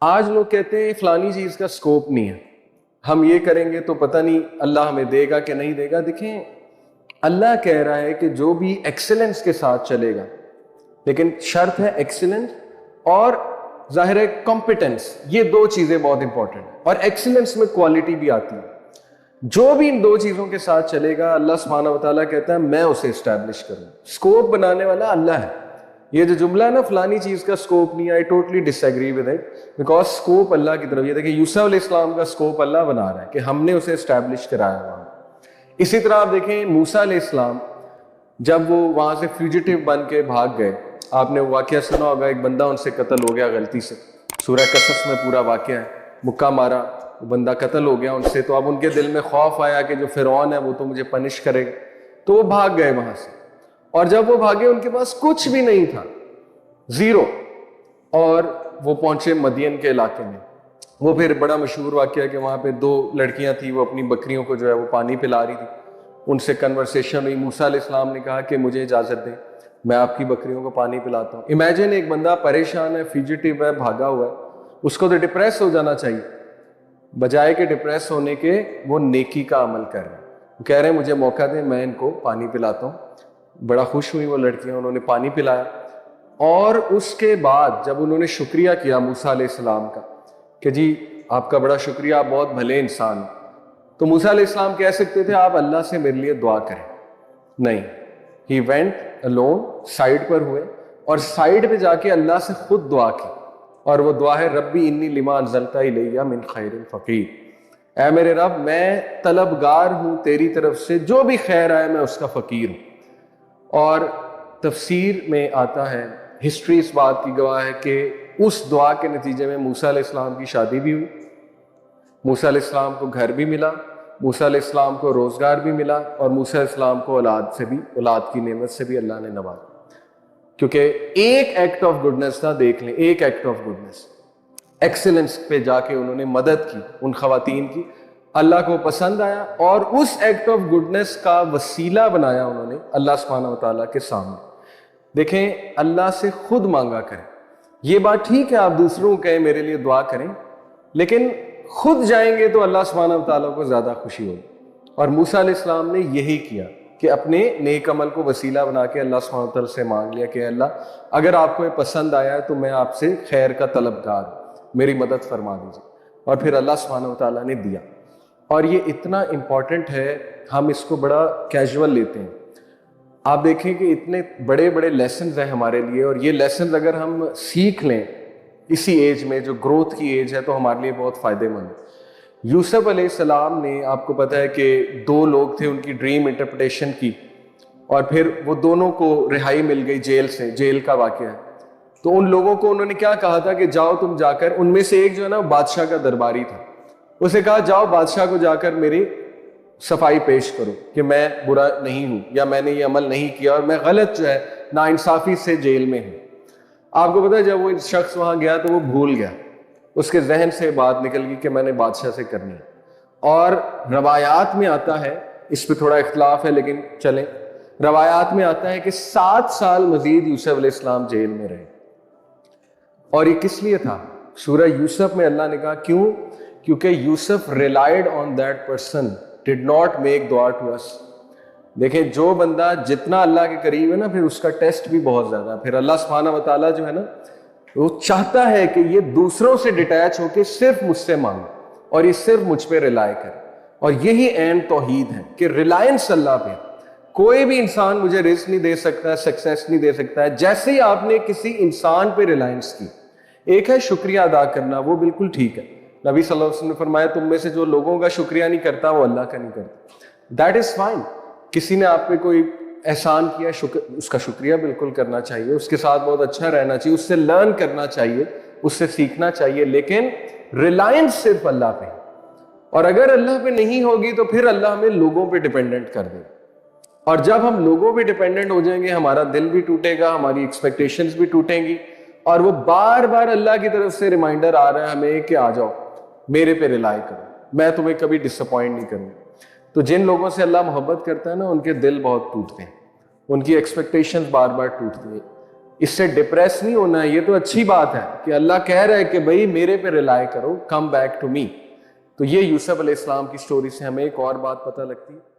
آج لوگ کہتے ہیں فلانی چیز کا سکوپ نہیں ہے, ہم یہ کریں گے تو پتہ نہیں اللہ ہمیں دے گا کہ نہیں دے گا. دیکھیں اللہ کہہ رہا ہے کہ جو بھی ایکسلنس کے ساتھ چلے گا, لیکن شرط ہے ایکسلنس اور ظاہر ہے کمپیٹنس, یہ دو چیزیں بہت امپورٹنٹ ہیں. اور ایکسلنس میں کوالٹی بھی آتی ہے. جو بھی ان دو چیزوں کے ساتھ چلے گا اللہ سبحانہ و تعالیٰ کہتا ہے میں اسے اسٹیبلش کروں. سکوپ بنانے والا اللہ ہے. یہ جو جملہ ہے نا فلانی چیز کا سکوپ نہیں, I totally disagree with it, because scope اللہ کی طرف. یہ دیکھیں یوسف علیہ السلام کا سکوپ اللہ بنا رہا ہے کہ ہم نے اسے اسٹیبلش کرایا وہاں. اسی طرح آپ دیکھیں موسیٰ علیہ السلام جب وہ وہاں سے فیوجیٹیو بن کے بھاگ گئے, آپ نے واقعہ سنا ہوگا, ایک بندہ ان سے قتل ہو گیا غلطی سے, سورہ قصص میں پورا واقعہ ہے, مکہ مارا, وہ بندہ قتل ہو گیا ان سے. تو اب ان کے دل میں خوف آیا کہ جو فرعون ہے وہ تو مجھے پنش کرے گا, تو وہ بھاگ گئے وہاں سے. اور جب وہ بھاگے ان کے پاس کچھ بھی نہیں تھا, زیرو, اور وہ پہنچے مدین کے علاقے میں. وہ پھر بڑا مشہور واقعہ کہ وہاں پہ دو لڑکیاں تھیں, وہ اپنی بکریوں کو جو ہے وہ پانی پلا رہی تھی. ان سے کنورسیشن ہوئی, موسیٰ علیہ السلام نے کہا کہ مجھے اجازت دیں, میں آپ کی بکریوں کو پانی پلاتا ہوں. امیجن ایک بندہ پریشان ہے, فیوجیٹیو ہے, بھاگا ہوا ہے, اس کو تو ڈپریس ہو جانا چاہیے. بجائے کہ ڈپریس ہونے کے وہ نیکی کا عمل کر رہے ہیں. وہ کہہ رہے ہیں مجھے موقع دیں, میں ان کو پانی پلاتا ہوں. بڑا خوش ہوئی وہ لڑکیاں, انہوں نے پانی پلایا. اور اس کے بعد جب انہوں نے شکریہ کیا موسیٰ علیہ السلام کا کہ جی آپ کا بڑا شکریہ, آپ بہت بھلے انسان, تو موسیٰ علیہ السلام کہہ سکتے تھے آپ اللہ سے میرے لیے دعا کریں. نہیں, ہی وینٹ الون, سائڈ پر ہوئے, اور سائڈ پہ جا کے اللہ سے خود دعا کی. اور وہ دعا ہے ربی انی لما انزلت الی من خیر فقیر, اے میرے رب میں طلبگار ہوں تیری طرف سے, جو بھی خیر آئے میں اس کا فقیر ہوں. اور تفسیر میں آتا ہے, ہسٹری اس بات کی گواہ ہے کہ اس دعا کے نتیجے میں موسیٰ علیہ السلام کی شادی بھی ہوئی, موسیٰ علیہ السلام کو گھر بھی ملا, موسیٰ علیہ السلام کو روزگار بھی ملا, اور موسیٰ علیہ السلام کو اولاد کی نعمت سے بھی اللہ نے نوازا. کیونکہ ایک ایکٹ آف گڈنس تھا, دیکھ لیں, ایک ایکٹ آف گڈنس, ایکسلنس پہ جا کے انہوں نے مدد کی ان خواتین کی, اللہ کو پسند آیا, اور اس ایکٹ آف گڈنس کا وسیلہ بنایا انہوں نے اللہ سبحانہ و تعالیٰ کے سامنے. دیکھیں اللہ سے خود مانگا کریں. یہ بات ٹھیک ہے آپ دوسروں کو کہیں میرے لیے دعا کریں, لیکن خود جائیں گے تو اللہ سبحانہ و تعالیٰ کو زیادہ خوشی ہوگی. اور موسیٰ علیہ السلام نے یہی کیا کہ اپنے نیک عمل کو وسیلہ بنا کے اللہ سبحانہ و تعالیٰ سے مانگ لیا کہ اللہ اگر آپ کو یہ پسند آیا ہے تو میں آپ سے خیر کا طلبگار ہوں, میری مدد فرما دیجیے. اور پھر اللہ سبحانہ و تعالیٰ نے دیا. اور یہ اتنا امپورٹنٹ ہے, ہم اس کو بڑا کیجول لیتے ہیں. آپ دیکھیں کہ اتنے بڑے بڑے لیسنز ہیں ہمارے لیے, اور یہ لیسنز اگر ہم سیکھ لیں اسی ایج میں جو گروتھ کی ایج ہے تو ہمارے لیے بہت فائدے مند ہے. یوسف علیہ السلام نے, آپ کو پتہ ہے کہ دو لوگ تھے, ان کی ڈریم انٹرپریٹیشن کی, اور پھر وہ دونوں کو رہائی مل گئی جیل سے, جیل کا واقعہ ہے. تو ان لوگوں کو انہوں نے کیا کہا تھا کہ جاؤ تم جا کر, ان میں سے ایک جو ہے نا بادشاہ کا درباری تھا, اسے کہا جاؤ بادشاہ کو جا کر میری صفائی پیش کرو کہ میں برا نہیں ہوں, یا میں نے یہ عمل نہیں کیا, اور میں غلط جو ہے ناانصافی سے جیل میں ہوں. آپ کو پتہ ہے جب وہ شخص وہاں گیا تو وہ بھول گیا, اس کے ذہن سے بات نکل گئی کہ میں نے بادشاہ سے کرنی ہے. اور روایات میں آتا ہے, اس پہ تھوڑا اختلاف ہے لیکن چلیں, روایات میں آتا ہے کہ 7 سال مزید یوسف علیہ السلام جیل میں رہے. اور یہ کس لیے تھا؟ سورہ یوسف میں اللہ نے کہا کیوں؟ کیونکہ Yusuf relied on that person did not make دعا ٹو اس. دیکھیں جو بندہ جتنا اللہ کے قریب ہے نا, پھر اس کا ٹیسٹ بھی بہت زیادہ ہے. پھر اللہ سبحانہ و تعالیٰ جو ہے نا وہ چاہتا ہے کہ یہ دوسروں سے ڈیٹیچ ہو کے صرف مجھ سے مانگے, اور یہ صرف مجھ پہ ریلائی کرے. اور یہی عین توحید ہے کہ ریلائنس اللہ پہ. کوئی بھی انسان مجھے رزق نہیں دے سکتا ہے, سکسیس نہیں دے سکتا ہے. جیسے ہی آپ نے کسی انسان پہ ریلائنس کی, ایک ہے شکریہ ادا کرنا, وہ بالکل ٹھیک ہے. نبی صلی اللہ علیہ وسلم نے فرمایا تم میں سے جو لوگوں کا شکریہ نہیں کرتا وہ اللہ کا نہیں کرتا. That is fine. کسی نے آپ پہ کوئی احسان کیا, اس کا شکریہ بالکل کرنا چاہیے, اس کے ساتھ بہت اچھا رہنا چاہیے, اس سے لرن کرنا چاہیے, اس سے سیکھنا چاہیے, لیکن ریلائنس صرف اللہ پہ. اور اگر اللہ پہ نہیں ہوگی تو پھر اللہ ہمیں لوگوں پہ ڈیپینڈنٹ کر دے. اور جب ہم لوگوں پہ ڈیپینڈنٹ ہو جائیں گے, ہمارا دل بھی ٹوٹے گا, ہماری ایکسپیکٹیشنز بھی ٹوٹیں گی, اور وہ بار بار اللہ کی طرف سے ریمائنڈر آ رہا ہے ہمیں کہ آ جاؤ میرے پہ ریلائی کرو, میں تمہیں کبھی ڈس اپوائنٹ نہیں کروں. تو جن لوگوں سے اللہ محبت کرتا ہے نا, ان کے دل بہت ٹوٹتے ہیں, ان کی ایکسپیکٹیشنز بار بار ٹوٹتی ہیں. اس سے ڈپریس نہیں ہونا ہے، یہ تو اچھی بات ہے کہ اللہ کہہ رہا ہے کہ بھئی میرے پہ ریلائی کرو، کم بیک ٹو می. تو یہ یوسف علیہ السلام کی سٹوری سے ہمیں ایک اور بات پتہ لگتی ہے